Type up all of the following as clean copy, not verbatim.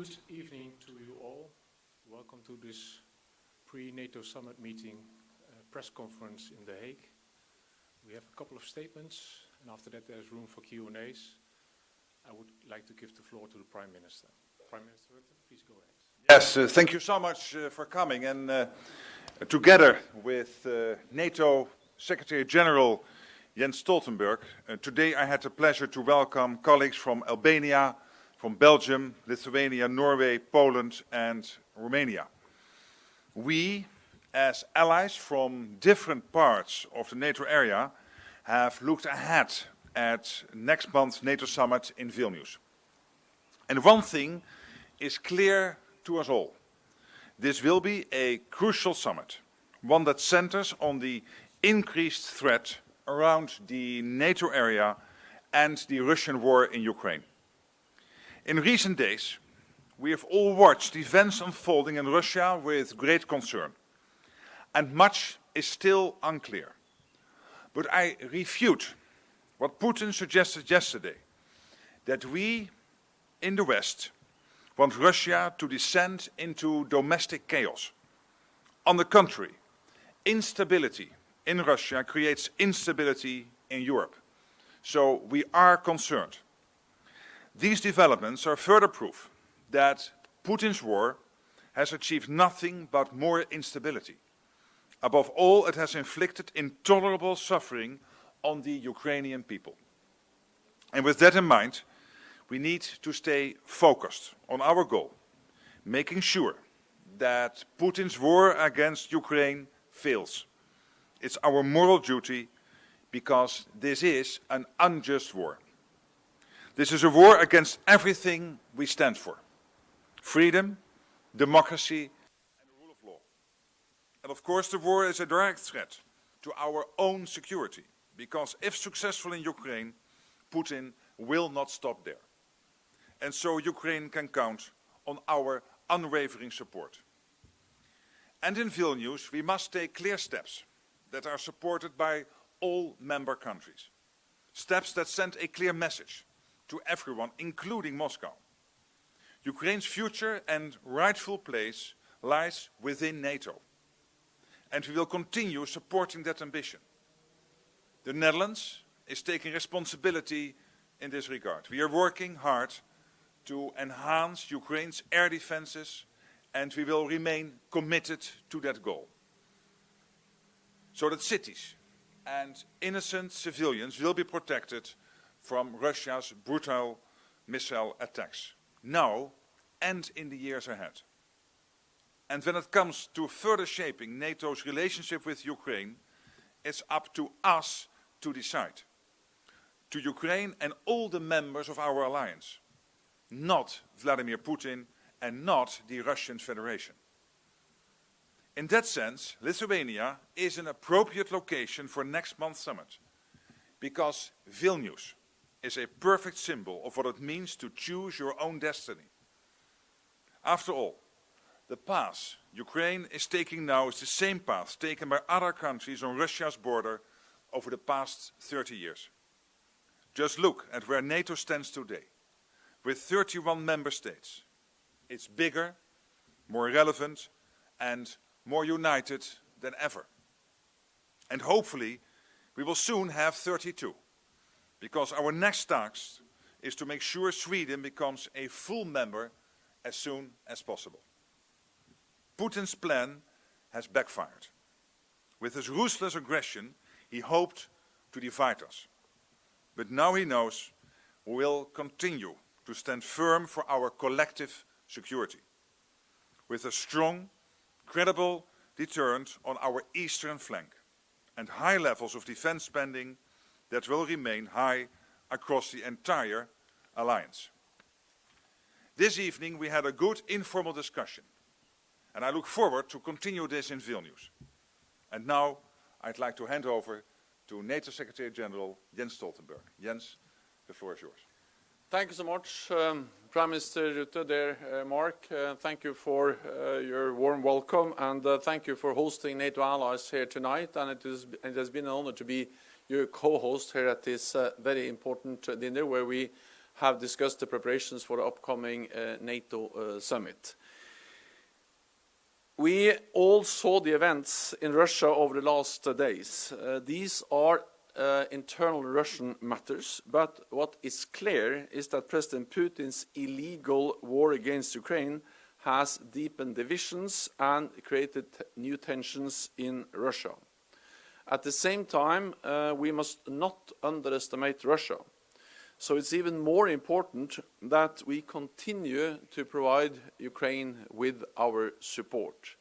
Good evening to you all. Welcome to this pre-NATO summit meeting press conference in The Hague. We have a couple of statements, and after that there's room for Q&As. I would like to give the floor to the Prime Minister. Prime Minister Rutte, please go ahead. Yes, thank you so much for coming. And together with NATO Secretary General Jens Stoltenberg, today I had the pleasure to welcome colleagues from Albania, from Belgium, Lithuania, Norway, Poland and Romania. We, as allies from different parts of the NATO area, have looked ahead at next month's NATO summit in Vilnius. And one thing is clear to us all. This will be a crucial summit, one that centers on the increased threat around the NATO area and the Russian war in Ukraine. In recent days, we have all watched events unfolding in Russia with great concern, and much is still unclear. But I refute what Putin suggested yesterday, that we in the West want Russia to descend into domestic chaos. On the contrary, instability in Russia creates instability in Europe. So we are concerned. These developments are further proof that Putin's war has achieved nothing but more instability. Above all, it has inflicted intolerable suffering on the Ukrainian people. And with that in mind, we need to stay focused on our goal, making sure that Putin's war against Ukraine fails. It's our moral duty because this is an unjust war. This is a war against everything we stand for: freedom, democracy and the rule of law. And of course the war is a direct threat to our own security, because if successful in Ukraine, Putin will not stop there. And so Ukraine can count on our unwavering support. And in Vilnius we must take clear steps that are supported by all member countries. Steps that send a clear message to everyone, including Moscow. Ukraine's future and rightful place lies within NATO. And we will continue supporting that ambition. The Netherlands is taking responsibility in this regard. We are working hard to enhance Ukraine's air defenses, and we will remain committed to that goal, so that cities and innocent civilians will be protected from Russia's brutal missile attacks, now and in the years ahead. And when it comes to further shaping NATO's relationship with Ukraine, it's up to us to decide. To Ukraine and all the members of our alliance, not Vladimir Putin and not the Russian Federation. In that sense, Lithuania is an appropriate location for next month's summit, because Vilnius is a perfect symbol of what it means to choose your own destiny. After all, the path Ukraine is taking now is the same path taken by other countries on Russia's border over the past 30 years. Just look at where NATO stands today, with 31 member states. It's bigger, more relevant, and more united than ever. And hopefully, we will soon have 32. Because our next task is to make sure Sweden becomes a full member as soon as possible. Putin's plan has backfired. With his ruthless aggression, he hoped to divide us. But now he knows we will continue to stand firm for our collective security, with a strong, credible deterrent on our eastern flank and high levels of defense spending that will remain high across the entire alliance. This evening we had a good informal discussion, and I look forward to continue this in Vilnius. And now I'd like to hand over to NATO Secretary General Jens Stoltenberg. Jens, the floor is yours. Thank you so much, Prime Minister Rutte, dear Mark. Thank you for your warm welcome, and thank you for hosting NATO allies here tonight. And it has been an honor to be your co-host here at this very important dinner, where we have discussed the preparations for the upcoming NATO summit. We all saw the events in Russia over the last days. These are internal Russian matters, but what is clear is that President Putin's illegal war against Ukraine has deepened divisions and created new tensions in Russia. At the same time, we must not underestimate Russia. So it's even more important that we continue to provide Ukraine with our support.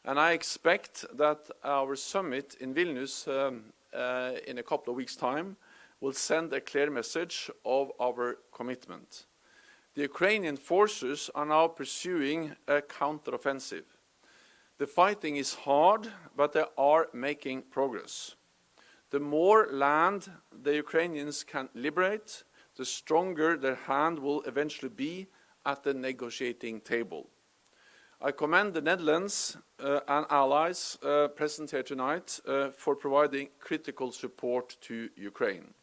And I expect that our summit in Vilnius in a couple of weeks' time will send a clear message of our commitment. The Ukrainian forces are now pursuing a counteroffensive. The fighting is hard, but they are making progress. The more land the Ukrainians can liberate, the stronger their hand will eventually be at the negotiating table. I commend the Netherlands and allies present here tonight for providing critical support to Ukraine.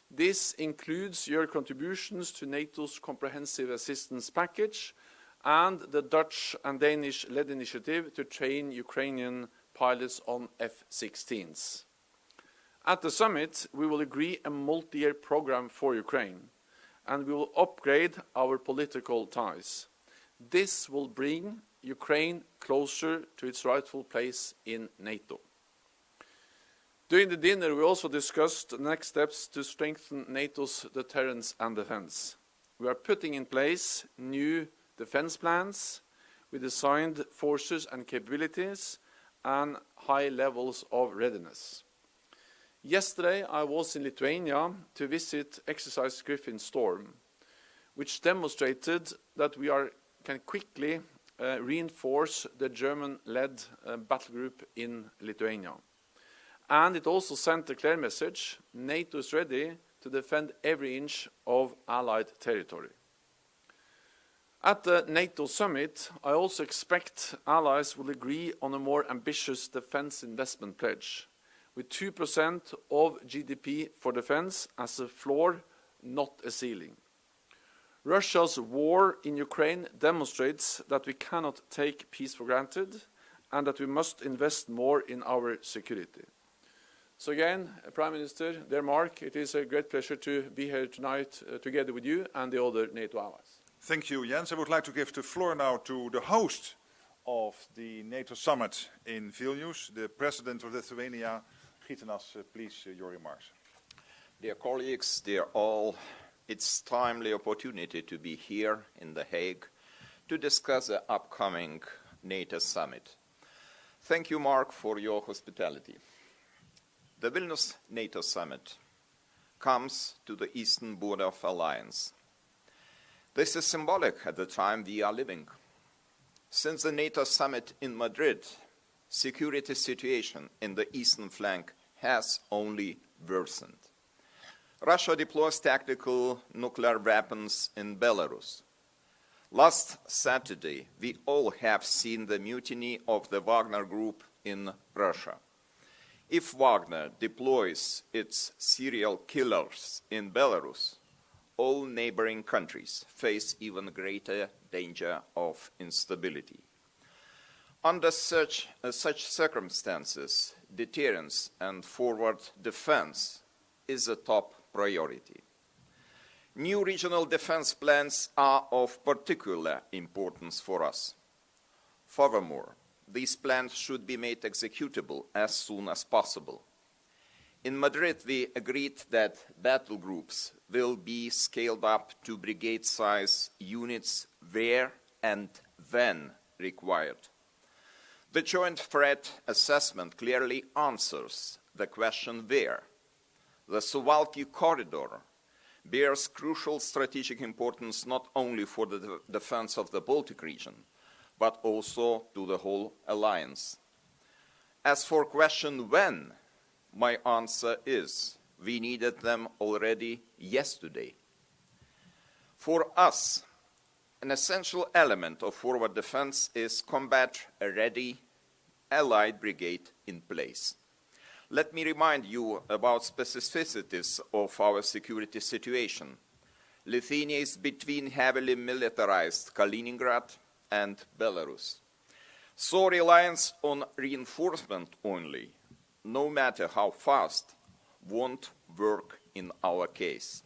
This includes your contributions to NATO's comprehensive assistance package and the Dutch and Danish-led initiative to train Ukrainian pilots on F-16s. At the summit, we will agree a multi-year program for Ukraine, and we will upgrade our political ties. This will bring Ukraine closer to its rightful place in NATO. During the dinner, we also discussed the next steps to strengthen NATO's deterrence and defense. We are putting in place new defense plans with assigned forces and capabilities and high levels of readiness. Yesterday, I was in Lithuania to visit Exercise Griffin Storm, which demonstrated that we can quickly reinforce the German-led battle group in Lithuania. And it also sent a clear message: NATO is ready to defend every inch of Allied territory. At the NATO summit, I also expect allies will agree on a more ambitious defense investment pledge, with 2% of GDP for defense as a floor, not a ceiling. Russia's war in Ukraine demonstrates that we cannot take peace for granted and that we must invest more in our security. So again, Prime Minister, dear Mark, it is a great pleasure to be here tonight together with you and the other NATO allies. Thank you, Jens. I would like to give the floor now to the host of the NATO summit in Vilnius, the President of Lithuania. Gitanas, please, your remarks. Dear colleagues, dear all, it's timely opportunity to be here in The Hague to discuss the upcoming NATO summit. Thank you, Mark, for your hospitality. The Vilnius NATO summit comes to the eastern border of alliance. This is symbolic at the time we are living. Since the NATO summit in Madrid, security situation in the eastern flank has only worsened. Russia deploys tactical nuclear weapons in Belarus. Last Saturday, we all have seen the mutiny of the Wagner group in Russia. If Wagner deploys its serial killers in Belarus, all neighboring countries face even greater danger of instability. Under such circumstances, deterrence and forward defense is a top priority. New regional defense plans are of particular importance for us. Furthermore, these plans should be made executable as soon as possible. In Madrid, we agreed that battle groups will be scaled up to brigade-size units where and when required. The joint threat assessment clearly answers the question where. The Suwalki corridor bears crucial strategic importance not only for the defense of the Baltic region, but also to the whole alliance. As for question when, my answer is we needed them already yesterday. For us, an essential element of forward defense is combat-ready Allied brigade in place. Let me remind you about specificities of our security situation. Lithuania is between heavily militarized Kaliningrad and Belarus. So reliance on reinforcement only, no matter how fast, won't work in our case.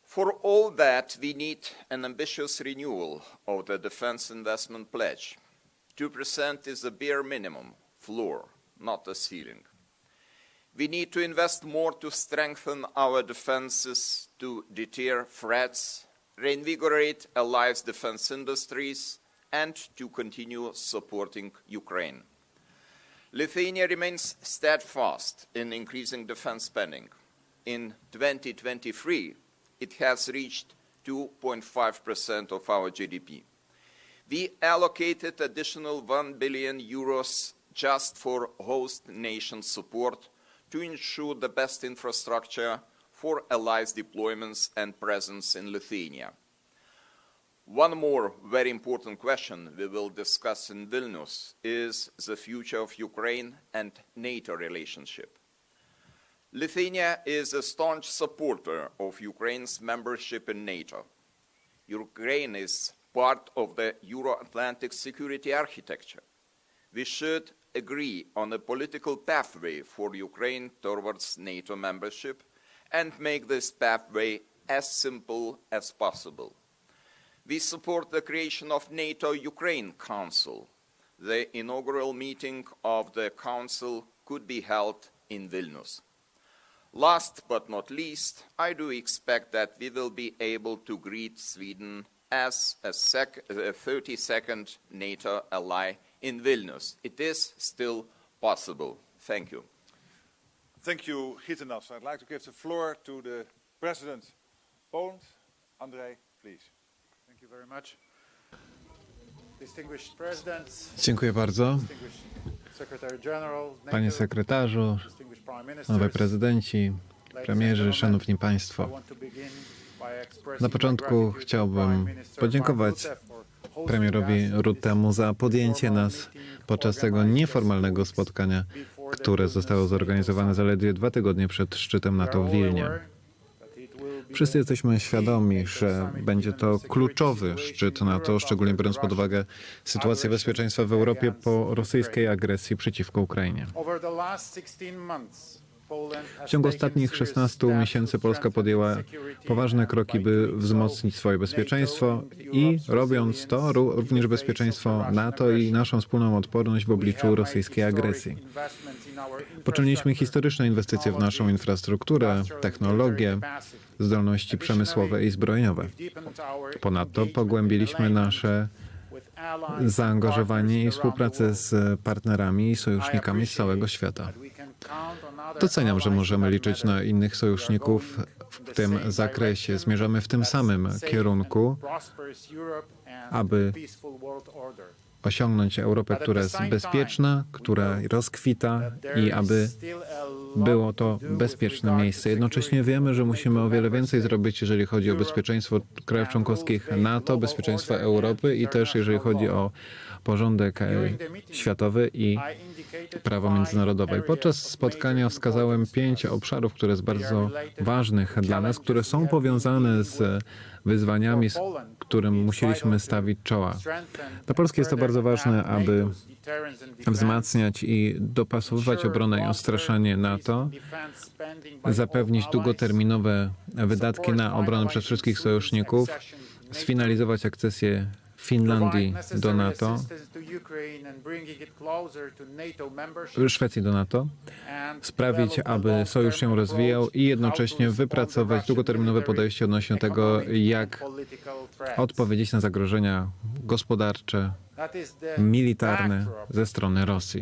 For all that, we need an ambitious renewal of the defense investment pledge. 2% is the bare minimum, floor, not a ceiling. We need to invest more to strengthen our defenses, to deter threats, reinvigorate allies' defense industries, and to continue supporting Ukraine. Lithuania remains steadfast in increasing defense spending. In 2023, it has reached 2.5% of our GDP. We allocated additional 1 billion euros just for host nation support to ensure the best infrastructure for allies' deployments and presence in Lithuania. One more very important question we will discuss in Vilnius is the future of Ukraine and NATO relationship. Lithuania is a staunch supporter of Ukraine's membership in NATO. Ukraine is part of the Euro-Atlantic security architecture. We should agree on a political pathway for Ukraine towards NATO membership and make this pathway as simple as possible. We support the creation of NATO-Ukraine Council. The inaugural meeting of the Council could be held in Vilnius. Last but not least, I do expect that we will be able to greet Sweden as a 32nd NATO ally in Vilnius. It is still possible. Thank you. Thank you, Gitanas. I'd like to give the floor to the President of Poland. Andrzej, please. Thank you very much. Distinguished Presidents, Dziękuję bardzo. distinguished Secretary General, Panie NATO, sekretarzu, distinguished Prime nowe Ministers, prezydenci, ladies and premierzy, gentlemen, szanowni I państwo. want to begin by expressing Na my początku gratitude to chciałbym Prime Minister podziękować Mark Rutte for hosting premierowi us in Ruttemu this za podjęcie informal nas meeting podczas tego organized nieformalnego just 2 weeks spotkania, before the które Vilnius zostało NATO zorganizowane summit. zaledwie 2 tygodnie przed szczytem We are NATO w all Wilnie. aware that it will be Wszyscy the jesteśmy świadomi, NATO że summit będzie given to the security kluczowy situation szczyt in NATO, Europe szczególnie after biorąc the pod uwagę Russian sytuację bezpieczeństwa w Europie po rosyjskiej agresji przeciwko Ukrainie. Over the last 16 months, W ciągu ostatnich 16 miesięcy Polska podjęła poważne kroki, by wzmocnić swoje bezpieczeństwo i robiąc to również bezpieczeństwo NATO i naszą wspólną odporność w obliczu rosyjskiej agresji. Poczyniliśmy historyczne inwestycje w naszą infrastrukturę, technologię, zdolności przemysłowe i zbrojeniowe. Ponadto pogłębiliśmy nasze zaangażowanie i współpracę z partnerami i sojusznikami z całego świata. Doceniam, że możemy liczyć na innych sojuszników w tym zakresie. Zmierzamy w tym samym kierunku, aby osiągnąć Europę, która jest bezpieczna, która rozkwita i aby było to bezpieczne miejsce. Jednocześnie wiemy, że musimy o wiele więcej zrobić, jeżeli chodzi o bezpieczeństwo krajów członkowskich NATO, bezpieczeństwo Europy i też jeżeli chodzi o porządek światowy i prawo międzynarodowe. Podczas spotkania wskazałem 5 obszarów, które są bardzo ważnych dla nas, które są powiązane z wyzwaniami, z którym musieliśmy stawić czoła. Dla Polski jest to bardzo ważne, aby wzmacniać i dopasowywać obronę i odstraszanie NATO, zapewnić długoterminowe wydatki na obronę przez wszystkich sojuszników, sfinalizować akcesję Finlandii do NATO, Szwecji do NATO, sprawić, aby sojusz się rozwijał i jednocześnie wypracować długoterminowe podejście odnośnie tego, jak odpowiedzieć na zagrożenia gospodarcze, militarne ze strony Rosji.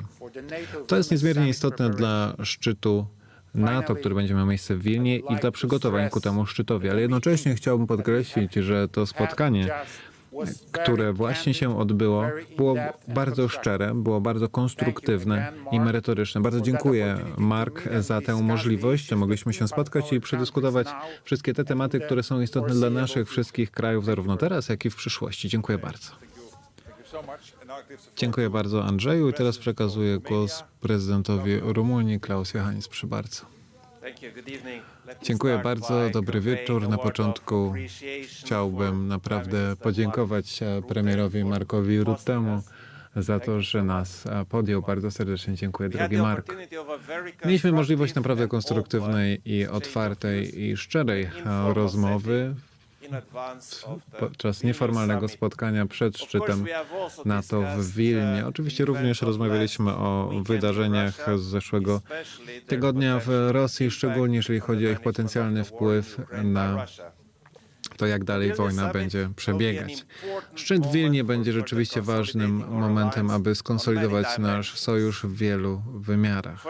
To jest niezmiernie istotne dla szczytu NATO, który będzie miał miejsce w Wilnie i dla przygotowań ku temu szczytowi. Ale jednocześnie chciałbym podkreślić, że to spotkanie, które właśnie się odbyło, było bardzo szczere, było bardzo konstruktywne i merytoryczne. Bardzo dziękuję, Mark, za tę możliwość, że mogliśmy się spotkać i przedyskutować wszystkie te tematy, które są istotne dla naszych wszystkich krajów, zarówno teraz, jak i w przyszłości. Dziękuję bardzo. Dziękuję bardzo, Andrzeju. I teraz przekazuję głos prezydentowi Rumunii, Klaus Johannis. Proszę bardzo. Dziękuję bardzo, dobry wieczór. Na początku chciałbym naprawdę podziękować premierowi Markowi Ruttemu za to, że nas podjął. Bardzo serdecznie dziękuję, drogi Mark. Mieliśmy możliwość naprawdę konstruktywnej i otwartej i szczerej rozmowy podczas nieformalnego spotkania przed szczytem NATO w Wilnie. Oczywiście również rozmawialiśmy o wydarzeniach z zeszłego tygodnia w Rosji, szczególnie jeżeli chodzi o ich potencjalny wpływ na to, jak dalej wojna będzie przebiegać. Szczyt w Wilnie będzie rzeczywiście ważnym momentem, aby skonsolidować nasz sojusz w wielu wymiarach.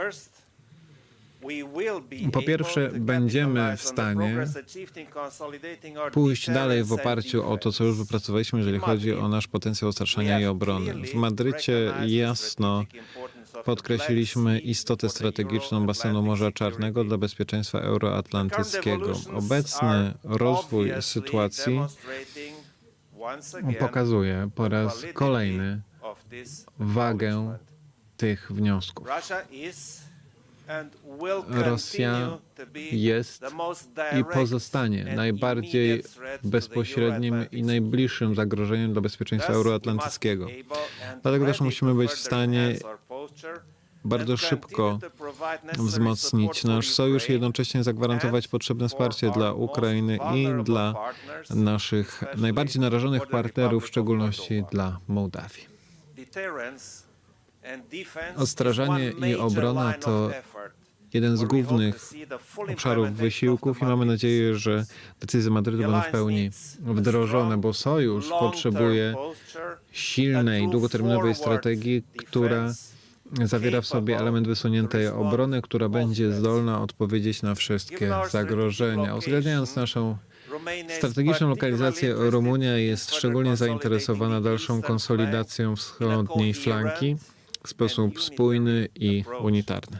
Po pierwsze, będziemy w stanie pójść dalej w oparciu o to, co już wypracowaliśmy, jeżeli chodzi o nasz potencjał ostrzegania i obrony. W Madrycie jasno podkreśliliśmy istotę strategiczną basenu Morza Czarnego dla bezpieczeństwa euroatlantyckiego. Obecny rozwój sytuacji pokazuje po raz kolejny wagę tych wniosków. Rosja jest i pozostanie najbardziej bezpośrednim i najbliższym zagrożeniem dla bezpieczeństwa euroatlantyckiego. Dlatego też musimy być w stanie bardzo szybko wzmocnić nasz sojusz i jednocześnie zagwarantować potrzebne wsparcie dla Ukrainy i dla naszych najbardziej narażonych partnerów, w szczególności dla Mołdawii. Odstraszanie i obrona to jeden z głównych obszarów wysiłków i mamy nadzieję, że decyzje Madrytu będą w pełni wdrożone, bo sojusz potrzebuje silnej, długoterminowej strategii, która zawiera w sobie element wysuniętej obrony, która będzie zdolna odpowiedzieć na wszystkie zagrożenia. Uwzględniając naszą strategiczną lokalizację, Rumunia jest szczególnie zainteresowana dalszą konsolidacją wschodniej flanki w sposób spójny i unitarny.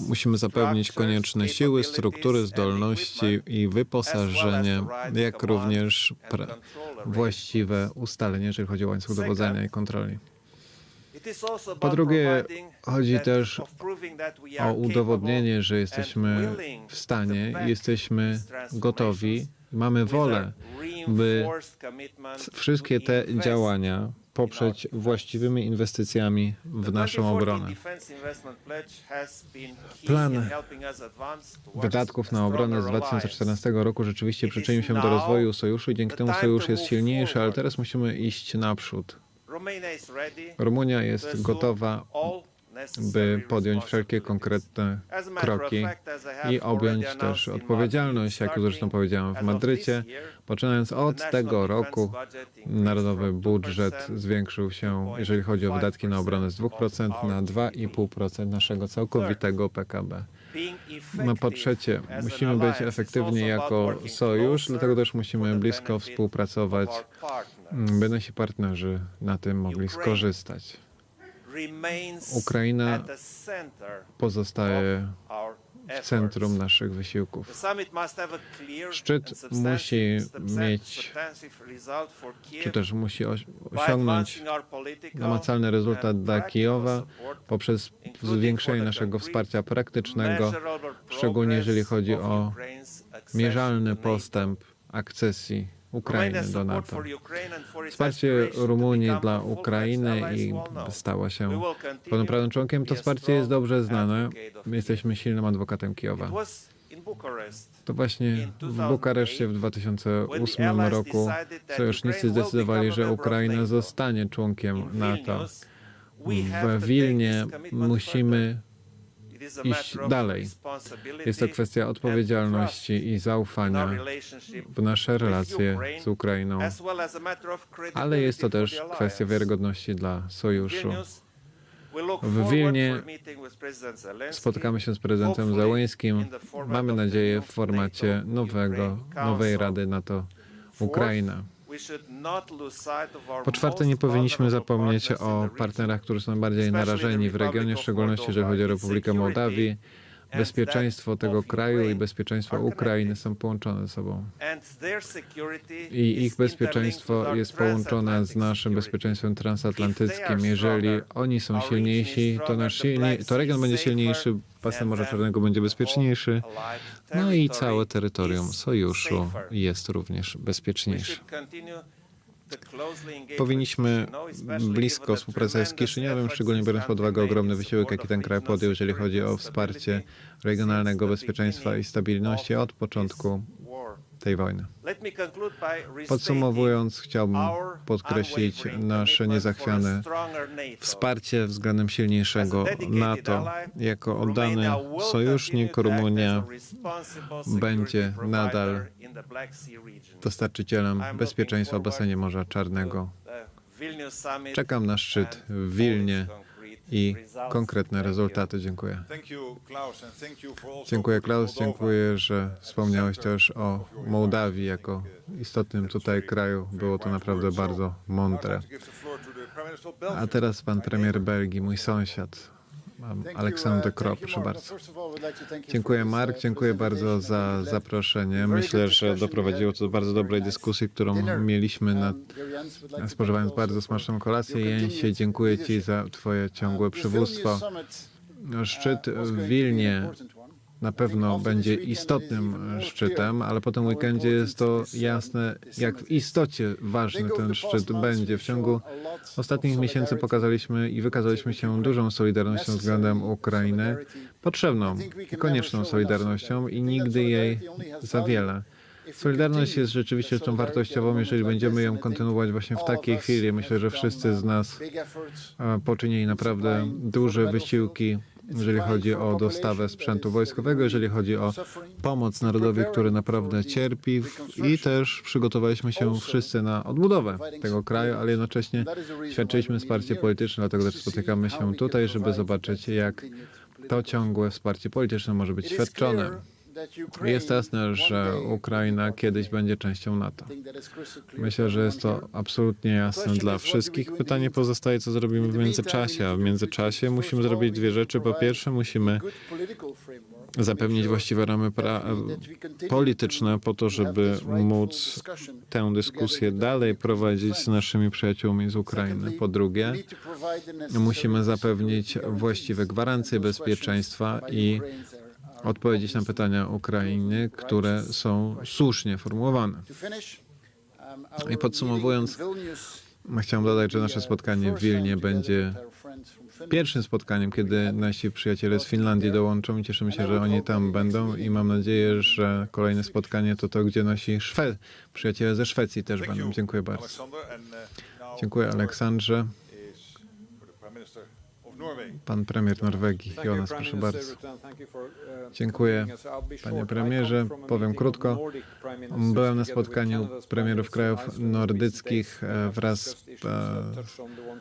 Musimy zapewnić konieczne siły, struktury, zdolności i wyposażenie, jak również właściwe ustalenie, jeżeli chodzi o łańcuch dowodzenia i kontroli. Po drugie, chodzi też o udowodnienie, że jesteśmy w stanie, jesteśmy gotowi, mamy wolę, by wszystkie te działania poprzeć właściwymi inwestycjami w naszą obronę. Plan wydatków na obronę z 2014 roku rzeczywiście przyczynił się do rozwoju sojuszu i dzięki temu sojusz jest silniejszy, ale teraz musimy iść naprzód. Rumunia jest gotowa, by podjąć wszelkie konkretne kroki i objąć też odpowiedzialność, jak już zresztą powiedziałem w Madrycie. Poczynając od tego roku narodowy budżet zwiększył się, jeżeli chodzi o wydatki na obronę, z 2% na 2,5% naszego całkowitego PKB. Po trzecie, musimy być efektywni jako sojusz, dlatego też musimy blisko współpracować, by nasi partnerzy na tym mogli skorzystać. Ukraina pozostaje w centrum naszych wysiłków. Szczyt musi mieć, czy też musi osiągnąć namacalny rezultat dla Kijowa poprzez zwiększenie naszego wsparcia praktycznego, szczególnie jeżeli chodzi o mierzalny postęp akcesji Ukrainy do NATO. Wsparcie Rumunii dla Ukrainy i stała się pełnoprawnym członkiem. To wsparcie jest dobrze znane. My jesteśmy silnym adwokatem Kijowa. To właśnie w Bukareszcie w 2008 roku sojusznicy zdecydowali, że Ukraina zostanie członkiem NATO. W Wilnie musimy iść dalej. Jest to kwestia odpowiedzialności i zaufania w nasze relacje z Ukrainą, ale jest to też kwestia wiarygodności dla sojuszu. W Wilnie spotykamy się z prezydentem Zełenskim. Mamy nadzieję w formacie nowej Rady NATO-Ukraina. Po czwarte, nie powinniśmy zapomnieć o partnerach, którzy są najbardziej narażeni w regionie, w szczególności jeżeli chodzi o Republikę Mołdawii. bezpieczeństwo tego kraju i bezpieczeństwo Ukrainy są połączone ze sobą. I ich bezpieczeństwo jest połączone z naszym bezpieczeństwem transatlantyckim. Jeżeli oni są silniejsi, to region będzie silniejszy, basen Morza Czarnego będzie bezpieczniejszy, no i całe terytorium Sojuszu jest również bezpieczniejsze. Powinniśmy blisko współpracować z Kiszyniowem, szczególnie biorąc pod uwagę ogromny wysiłek, jaki ten kraj podjął, jeżeli chodzi o wsparcie regionalnego bezpieczeństwa i stabilności od początku tej wojny. Podsumowując, chciałbym podkreślić nasze niezachwiane wsparcie względem silniejszego NATO. Jako oddany sojusznik Rumunia będzie nadal dostarczycielem bezpieczeństwa w basenie Morza Czarnego. Czekam na szczyt w Wilnie i konkretne rezultaty. Dziękuję. Dziękuję, Klaus. Dziękuję, że wspomniałeś też o Mołdawii jako istotnym tutaj kraju. Było to naprawdę bardzo mądre. A teraz pan premier Belgii, mój sąsiad. Aleksander Krop, proszę bardzo. Dziękuję, Mark, dziękuję bardzo za zaproszenie. Myślę, że doprowadziło to do bardzo dobrej dyskusji, którą mieliśmy spożywając bardzo smaczną kolację. Jęsie, dziękuję Ci za Twoje ciągłe przywództwo. Szczyt w Wilnie na pewno będzie istotnym szczytem, ale po tym weekendzie jest to jasne, jak w istocie ważny ten szczyt będzie. W ciągu ostatnich miesięcy pokazaliśmy i wykazaliśmy się dużą solidarnością względem Ukrainy, potrzebną i konieczną solidarnością i nigdy jej za wiele. Solidarność jest rzeczywiście rzeczą wartościową, jeżeli będziemy ją kontynuować właśnie w takiej chwili. Myślę, że wszyscy z nas poczynili naprawdę duże wysiłki, jeżeli chodzi o dostawę sprzętu wojskowego, jeżeli chodzi o pomoc narodowi, który naprawdę cierpi i też przygotowaliśmy się wszyscy na odbudowę tego kraju, ale jednocześnie świadczyliśmy wsparcie polityczne, dlatego też spotykamy się tutaj, żeby zobaczyć, jak to ciągłe wsparcie polityczne może być świadczone. Jest jasne, że Ukraina kiedyś będzie częścią NATO. Myślę, że jest to absolutnie jasne dla wszystkich. Pytanie pozostaje, co zrobimy w międzyczasie. A w międzyczasie musimy zrobić dwie rzeczy. Po pierwsze, musimy zapewnić właściwe ramy polityczne po to, żeby móc tę dyskusję dalej prowadzić z naszymi przyjaciółmi z Ukrainy. Po drugie, musimy zapewnić właściwe gwarancje bezpieczeństwa i odpowiedzieć na pytania Ukrainy, które są słusznie formułowane. I podsumowując, chciałem dodać, że nasze spotkanie w Wilnie będzie pierwszym spotkaniem, kiedy nasi przyjaciele z Finlandii dołączą i cieszymy się, że oni tam będą i mam nadzieję, że kolejne spotkanie to, gdzie nasi przyjaciele ze Szwecji też będą. Dziękuję bardzo. Dziękuję, Aleksandrze. Pan premier Norwegii, Jonas, proszę bardzo. Dziękuję, panie premierze. Powiem krótko. Byłem na spotkaniu premierów krajów nordyckich wraz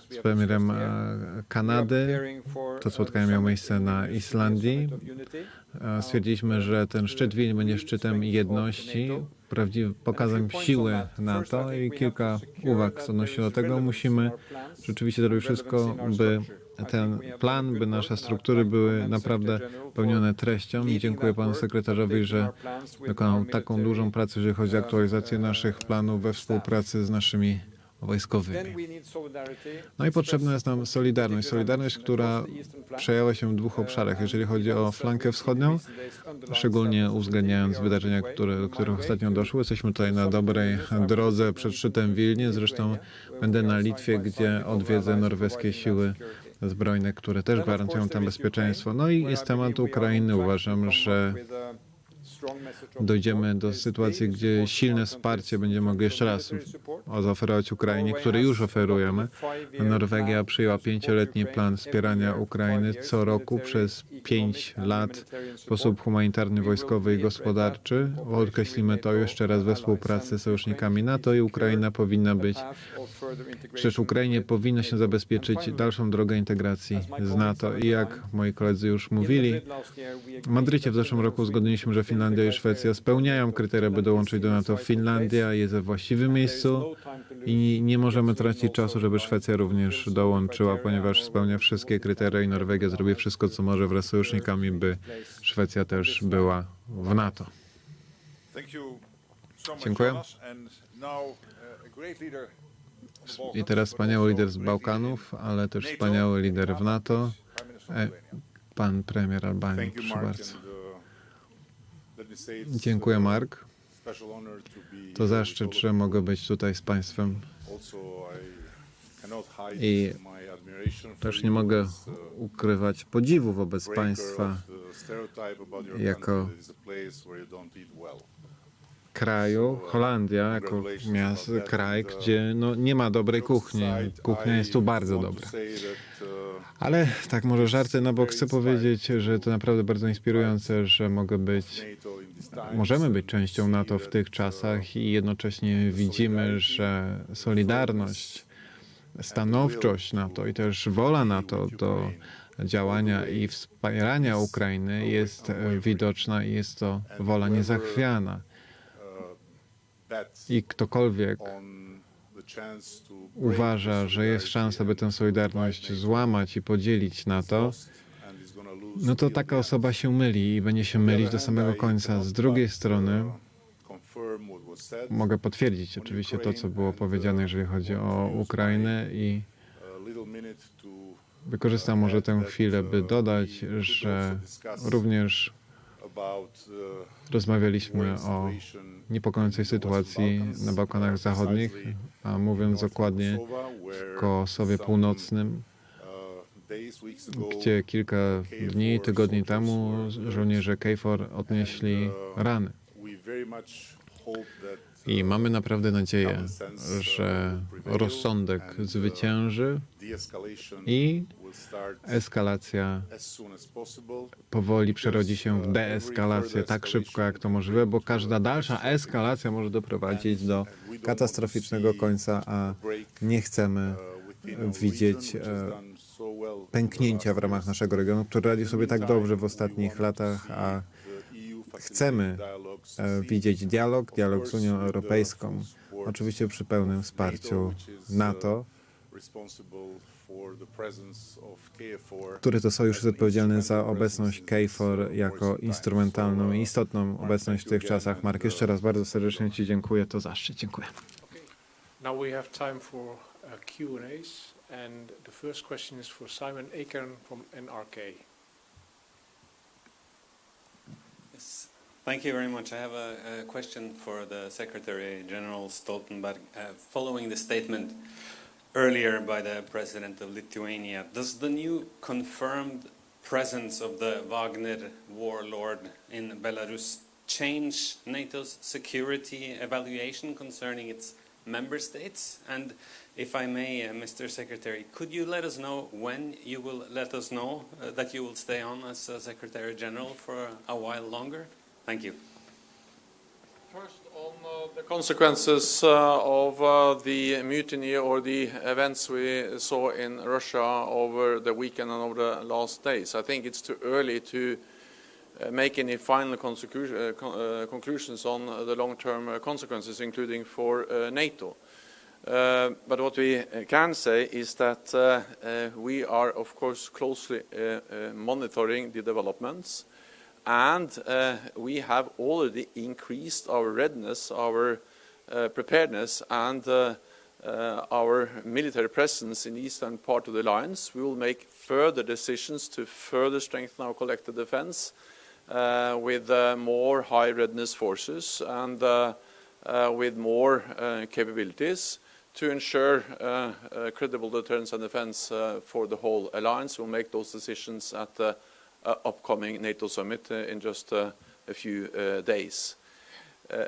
z premierem Kanady. To spotkanie miało miejsce na Islandii. Stwierdziliśmy, że ten szczyt Wilnie będzie szczytem jedności, prawdziwym pokazem siły NATO i kilka uwag odnośnie do tego. Musimy rzeczywiście zrobić wszystko, by ten plan, by nasze struktury były naprawdę pełnione treścią i dziękuję panu sekretarzowi, że wykonał taką dużą pracę, jeżeli chodzi o aktualizację naszych planów we współpracy z naszymi wojskowymi. No i potrzebna jest nam solidarność. Solidarność, która przejęła się w dwóch obszarach. Jeżeli chodzi o flankę wschodnią, szczególnie uwzględniając wydarzenia, do których ostatnio doszło. Jesteśmy tutaj na dobrej drodze przed szczytem w Wilnie. Zresztą będę na Litwie, gdzie odwiedzę norweskie siły zbrojne, które też gwarantują tam bezpieczeństwo. No i jest temat Ukrainy. Uważam, że dojdziemy do sytuacji, gdzie silne wsparcie będziemy mogli jeszcze raz zaoferować Ukrainie, który już oferujemy. Norwegia przyjęła 5-letni plan wspierania Ukrainy co roku przez 5 lat w sposób humanitarny, wojskowy i gospodarczy. Podkreślimy to jeszcze raz we współpracy z sojusznikami NATO i Ukraina powinna być, przecież Ukrainie powinno się zabezpieczyć dalszą drogę integracji z NATO. I jak moi koledzy już mówili, w Madrycie w zeszłym roku uzgodniliśmy, że Finlandia Finlandia i Szwecja spełniają kryteria, by dołączyć do NATO. Finlandia jest we właściwym miejscu i nie możemy tracić czasu, żeby Szwecja również dołączyła, ponieważ spełnia wszystkie kryteria i Norwegia zrobi wszystko, co może wraz z sojusznikami, by Szwecja też była w NATO. Dziękuję. I teraz wspaniały lider z Bałkanów, ale też wspaniały lider w NATO, pan premier Albanii. Proszę bardzo. Dziękuję, Mark. To zaszczyt, że mogę być tutaj z państwem. I też nie mogę ukrywać podziwu wobec państwa jako kraju, Holandia jako kraj, gdzie no, nie ma dobrej kuchni. Kuchnia jest tu bardzo dobra. Ale tak może żarty na bok, chcę powiedzieć, że to naprawdę bardzo inspirujące, że możemy być częścią NATO w tych czasach i jednocześnie widzimy, że solidarność, stanowczość NATO i też wola NATO do działania i wspierania Ukrainy jest widoczna i jest to wola niezachwiana. I ktokolwiek uważa, że jest szansa, by tę solidarność złamać i podzielić NATO, no to taka osoba się myli i będzie się mylić do samego końca. Z drugiej strony mogę potwierdzić oczywiście to, co było powiedziane, jeżeli chodzi o Ukrainę i wykorzystam może tę chwilę, by dodać, że również rozmawialiśmy o niepokojącej sytuacji na Bałkanach Zachodnich, a mówiąc dokładnie w Kosowie Północnym, gdzie kilka dni, tygodni temu żołnierze KFOR odnieśli rany. I mamy naprawdę nadzieję, że rozsądek zwycięży i eskalacja powoli przerodzi się w deeskalację tak szybko, jak to możliwe, bo każda dalsza eskalacja może doprowadzić do katastroficznego końca, a nie chcemy widzieć pęknięcia w ramach naszego regionu, który radził sobie tak dobrze w ostatnich latach, a chcemy widzieć dialog z Unią Europejską, oczywiście przy pełnym wsparciu NATO, który to sojusz jest odpowiedzialny za obecność KFOR jako instrumentalną i istotną obecność w tych czasach. Mark, jeszcze raz bardzo serdecznie Ci dziękuję, to zaszczyt. Dziękuję. Now we have time for Q&As, and the first question is for Simon Akern from NRK. Yes, thank you very much. I have a question for the Secretary General Stoltenberg. Following the statement earlier by the President of Lithuania, does the new confirmed presence of the Wagner warlord in Belarus change NATO's security evaluation concerning its member states? And if I may, Mr. Secretary, could you let us know when you will let us know that you will stay on as Secretary General for a while longer? Thank you. First, on the consequences of the mutiny or the events we saw in Russia over the weekend and over the last days, I think it's too early to make any final conclusions on the long-term consequences, including for NATO. But what we can say is that we are, of course, closely monitoring the developments, and we have already increased our readiness, our preparedness, and our military presence in the eastern part of the alliance. We will make further decisions to further strengthen our collective defense with more high readiness forces and with more capabilities to ensure credible deterrence and defense for the whole alliance. We'll make those decisions at the upcoming NATO summit in just a few days.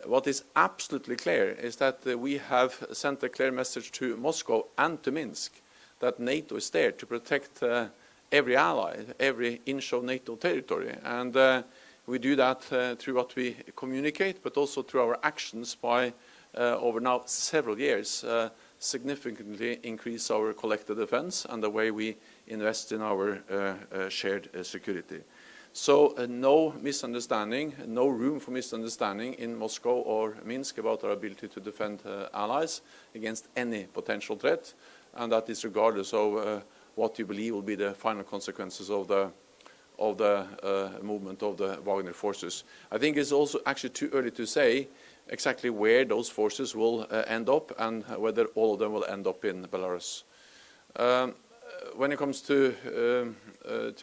What is absolutely clear is that we have sent a clear message to Moscow and to Minsk that NATO is there to protect every ally, every inch of NATO territory. And we do that through what we communicate, but also through our actions by, over now several years, significantly increase our collective defense and the way we invest in our shared security. So no misunderstanding, no room for misunderstanding in Moscow or Minsk about our ability to defend allies against any potential threat, and that is regardless of what you believe will be the final consequences of the movement of the Wagner forces. I think it's also actually too early to say exactly where those forces will end up and whether all of them will end up in Belarus. When it comes to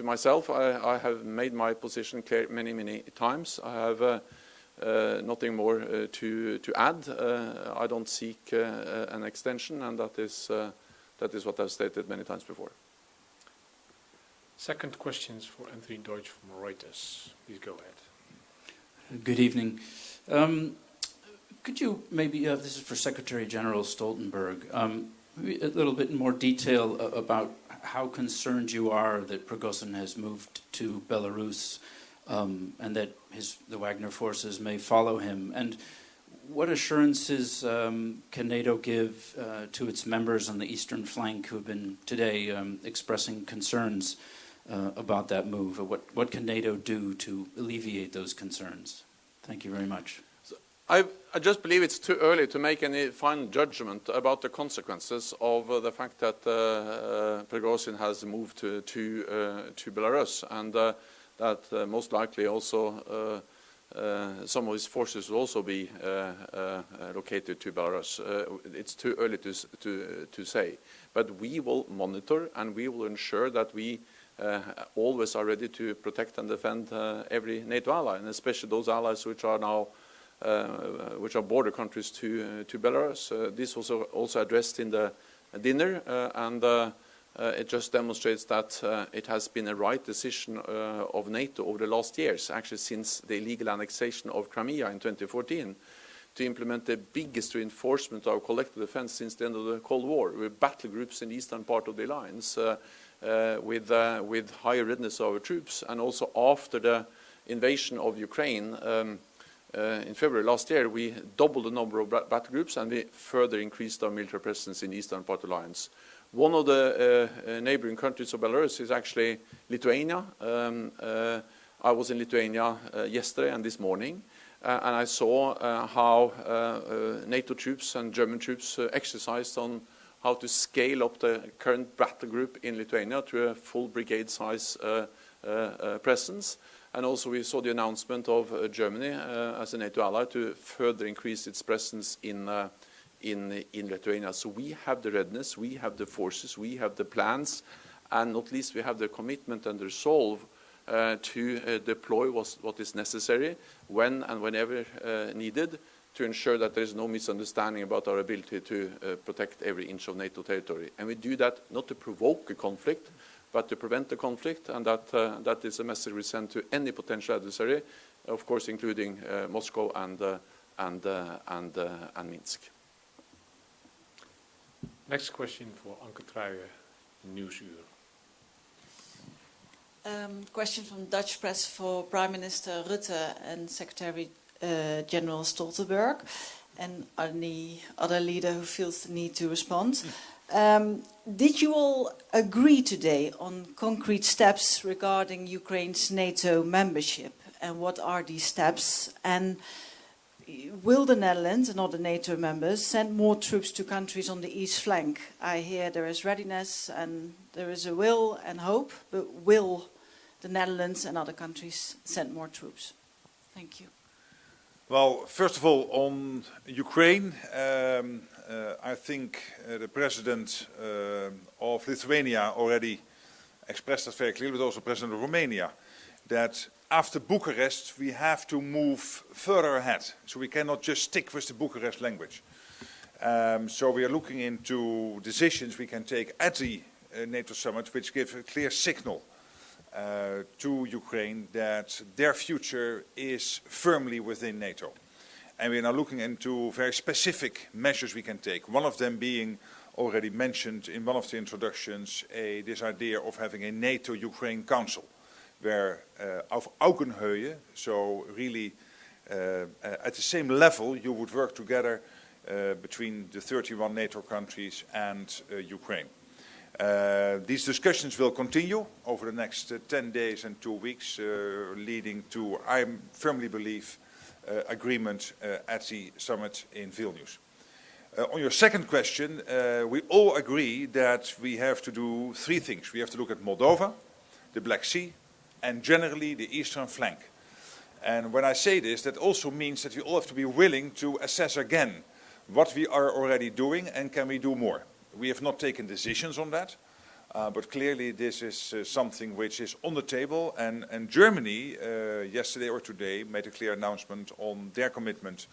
myself, I have made my position clear many times. I have nothing more to add. I don't seek an extension, and that is what I've stated many times before. Second questions for Anthony Deutsch from Reuters. Please go ahead. Good evening. Could you maybe, this is for Secretary General Stoltenberg, maybe a little bit more detail about how concerned you are that Prigozhin has moved to Belarus and that the Wagner forces may follow him? And what assurances can NATO give to its members on the eastern flank who have been today expressing concerns about that move? What can NATO do to alleviate those concerns? Thank you very much. I just believe it's too early to make any final judgment about the consequences of the fact that Prigozhin has moved to Belarus, and that most likely also some of his forces will also be located to Belarus. It's too early to say, but we will monitor and we will ensure that we always are ready to protect and defend every NATO ally, and especially those allies which are now which are border countries to Belarus. This was also addressed in the dinner, and it just demonstrates that it has been a right decision of NATO over the last years, actually since the illegal annexation of Crimea in 2014, to implement the biggest reinforcement of collective defense since the end of the Cold War, with battle groups in the eastern part of the alliance, with higher readiness of our troops, and also after the invasion of Ukraine in February last year, we doubled the number of battle groups and we further increased our military presence in the eastern part of the alliance. One of the neighboring countries of Belarus is actually Lithuania. I was in Lithuania yesterday and this morning, and I saw how NATO troops and German troops exercised on how to scale up the current battle group in Lithuania to a full brigade size presence. And also we saw the announcement of Germany as a NATO ally to further increase its presence in Lithuania. So we have the readiness, we have the forces, we have the plans, and not least we have the commitment and the resolve to deploy what is necessary when and whenever needed to ensure that there is no misunderstanding about our ability to protect every inch of NATO territory. And we do that not to provoke a conflict, but to prevent the conflict, and that is a message we send to any potential adversary, of course, including Moscow and Minsk. Next question for Anke Truijen, Nieuwsuur. Question from Dutch press for Prime Minister Rutte and Secretary General Stoltenberg, and any other leader who feels the need to respond. Did you all agree today on concrete steps regarding Ukraine's NATO membership? And what are these steps? And will the Netherlands and other NATO members send more troops to countries on the east flank? I hear there is readiness and there is a will and hope, but will the Netherlands and other countries send more troops? Thank you. Well, first of all, on Ukraine, I think the president of Lithuania already expressed that very clearly, but also President of Romania, that after Bucharest we have to move further ahead. So we cannot just stick with the Bucharest language. So we are looking into decisions we can take at the NATO summit which give a clear signal to Ukraine that their future is firmly within NATO. And we are now looking into very specific measures we can take. One of them being already mentioned in one of the introductions, this idea of having a NATO-Ukraine Council, where auf Augenhöhe, so really at the same level, you would work together between the 31 NATO countries and Ukraine. These discussions will continue over the next 10 days and 2 weeks, leading to, I firmly believe, agreement at the summit in Vilnius. On your second question, we all agree that we have to do 3 things. We have to look at Moldova, the Black Sea, and generally the eastern flank. And when I say this, that also means that we all have to be willing to assess again what we are already doing and can we do more. We have not taken decisions on that, but clearly this is something which is on the table, and Germany yesterday or today made a clear announcement on their commitment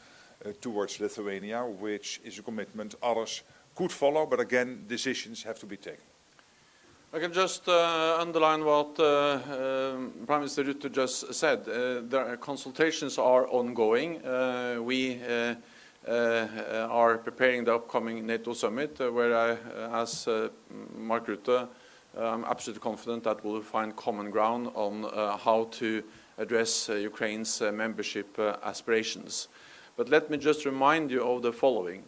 towards Lithuania, which is a commitment others could follow, but again, decisions have to be taken. I can just underline what Prime Minister Rutte just said. The consultations are ongoing. We are preparing the upcoming NATO summit, where I, as Mark Rutte, I'm absolutely confident that we'll find common ground on how to address Ukraine's membership aspirations. But let me just remind you of the following.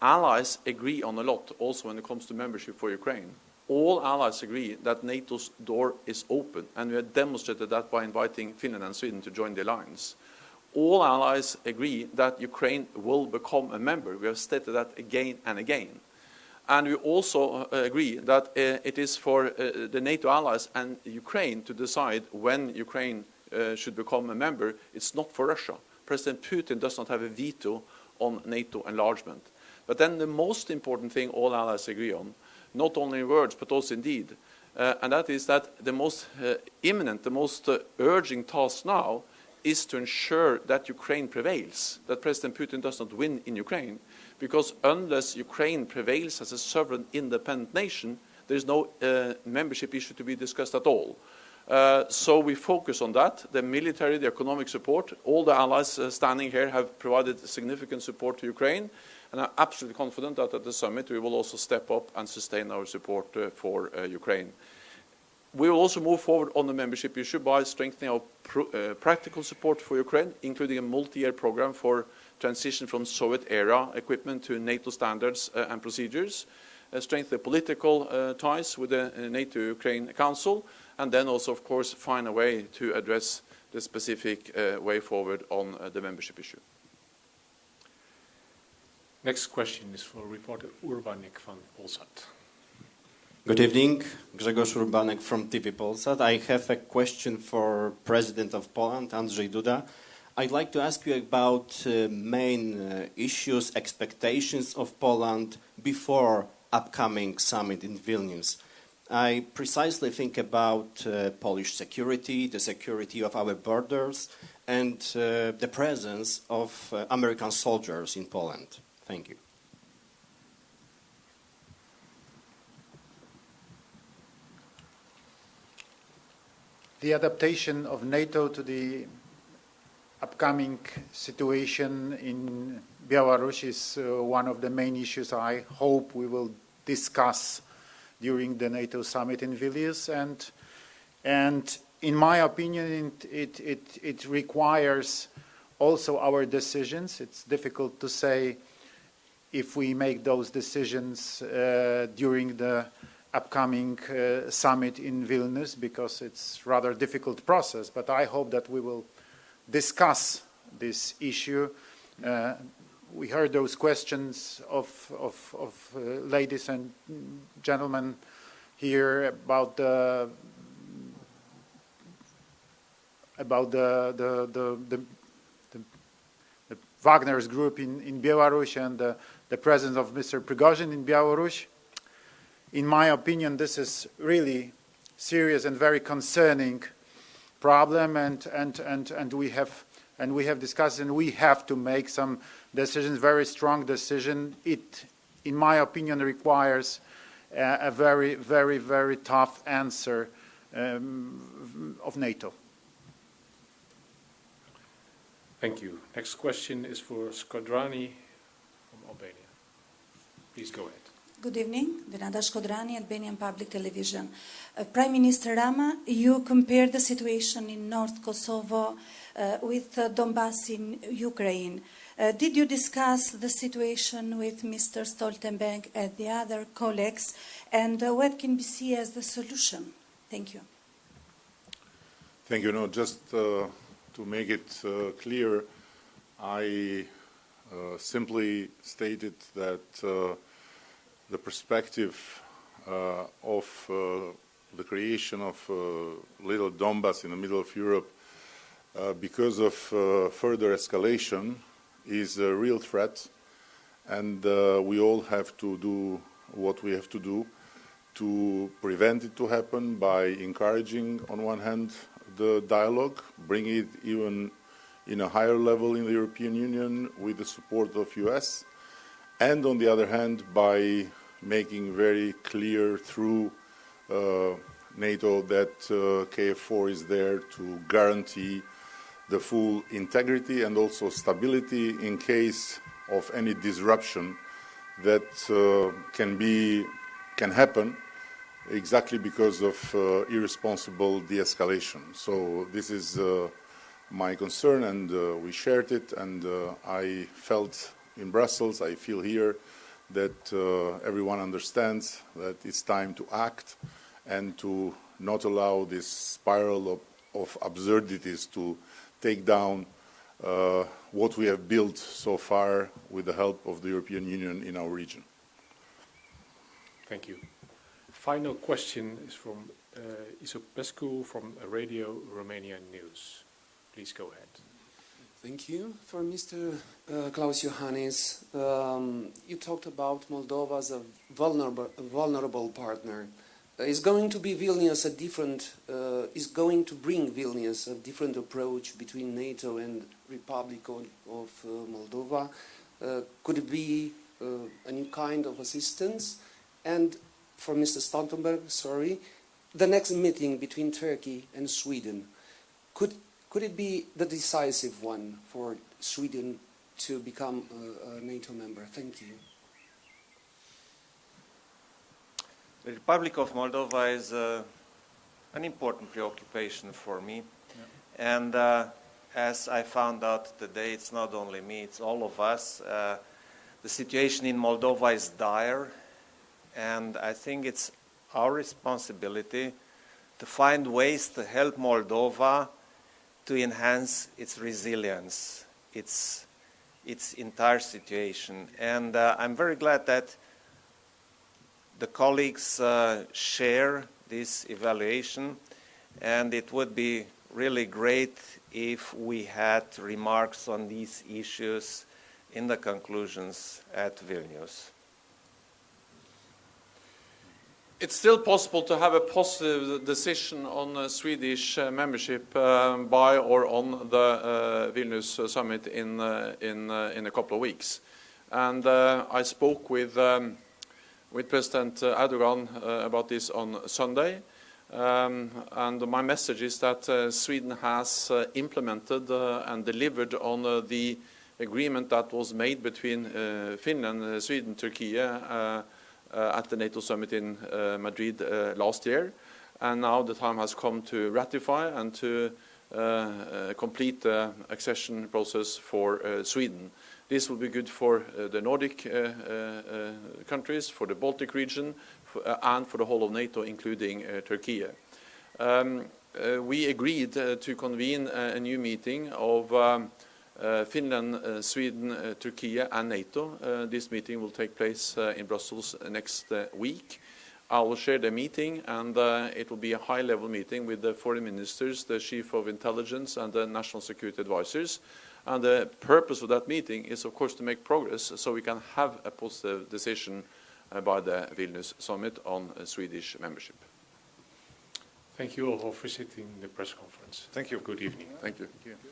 Allies agree on a lot, also when it comes to membership for Ukraine. All allies agree that NATO's door is open, and we have demonstrated that by inviting Finland and Sweden to join the alliance. All allies agree that Ukraine will become a member. We have stated that again and again. And we also agree that it is for the NATO allies and Ukraine to decide when Ukraine should become a member. It's not for Russia. President Putin does not have a veto on NATO enlargement. But then the most important thing all allies agree on, not only in words but also in deed, and that is that the most imminent, the most urgent task now is to ensure that Ukraine prevails, that President Putin does not win in Ukraine, because unless Ukraine prevails as a sovereign independent nation, there is no membership issue to be discussed at all. So we focus on that, the military, the economic support. All the allies standing here have provided significant support to Ukraine, and I'm absolutely confident that at the summit we will also step up and sustain our support for Ukraine. We will also move forward on the membership issue by strengthening our practical support for Ukraine, including a multi-year program for transition from Soviet-era equipment to NATO standards and procedures, strengthen the political ties with the NATO-Ukraine Council, and then also, of course, find a way to address the specific way forward on the membership issue. Next question is for reporter Urbanik van Polsat. Good evening, Grzegorz Urbanek from TV Polsat. I have a question for President of Poland, Andrzej Duda. I'd like to ask you about main issues, expectations of Poland before upcoming summit in Vilnius. I precisely think about Polish security, the security of our borders, and the presence of American soldiers in Poland. Thank you. The adaptation of NATO to the upcoming situation in Belarus is one of the main issues I hope we will discuss during the NATO summit in Vilnius, and in my opinion it requires also our decisions. It's difficult to say if we make those decisions during the upcoming summit in Vilnius, because it's a rather difficult process, but I hope that we will discuss this issue. We heard those questions of ladies and gentlemen here about the Wagner's group in Belarus and the presence of Mr. Prigozhin in Belarus. In my opinion, this is really serious and very concerning problem, and we have discussed, and we have to make some decisions, very strong decision. It, in my opinion, requires a very, very, very tough answer of NATO. Thank you. Next question is for Skodrani from Albania. Please go ahead. Good evening, Dinada Shkodrani, Albanian Public Television. Prime Minister Rama, you compared the situation in North Kosovo with Donbass in Ukraine. Did you discuss the situation with Mr. Stoltenberg and the other colleagues, and what can be seen as the solution? Thank you. Thank you. No, just to make it clear, I simply stated that the perspective of the creation of little Donbass in the middle of Europe because of further escalation is a real threat, and we all have to do what we have to do to prevent it to happen by encouraging, on one hand, the dialogue, bring it even in a higher level in the European Union with the support of US, and on the other hand, by making very clear through NATO that KFOR is there to guarantee the full integrity and also stability in case of any disruption that can happen exactly because of irresponsible de-escalation. So this is my concern, and we shared it, and I felt in Brussels, I feel here, that everyone understands that it's time to act and to not allow this spiral of absurdities to take down what we have built so far with the help of the European Union in our region. Thank you. Final question is from Isopescu from Radio Romania News. Please go ahead. Thank you. For Mr. Klaus Iohannis, you talked about Moldova as a vulnerable partner. Is going to bring Vilnius a different approach between NATO and Republic of Moldova? Could it be a new kind of assistance? And for Mr. Stoltenberg, the next meeting between Turkey and Sweden, could it be the decisive one for Sweden to become a NATO member? Thank you. The Republic of Moldova is an important preoccupation for me. Yeah. And as I found out today, it's not only me, it's all of us. The situation in Moldova is dire, and I think it's our responsibility to find ways to help Moldova to enhance its resilience, its entire situation. And I'm very glad that the colleagues share this evaluation, and it would be really great if we had remarks on these issues in the conclusions at Vilnius. It's still possible to have a positive decision on Swedish membership by or on the Vilnius summit in a couple of weeks. And I spoke with President Erdogan about this on Sunday. And my message is that Sweden has implemented and delivered on the agreement that was made between Finland, Sweden, Turkey at the NATO summit in Madrid last year. And now the time has come to ratify and to complete the accession process for Sweden. This will be good for the Nordic countries, for the Baltic region, and for the whole of NATO, including Turkey. We agreed to convene a new meeting of Finland, Sweden, Turkey, and NATO. This meeting will take place in Brussels next week. I will share the meeting, and it will be a high-level meeting with the foreign ministers, the chief of intelligence, and the national security advisors. And the purpose of that meeting is, of course, to make progress so we can have a positive decision by the Vilnius summit on Swedish membership. Thank you all for visiting the press conference. Thank you. Good evening. Thank you. Thank you.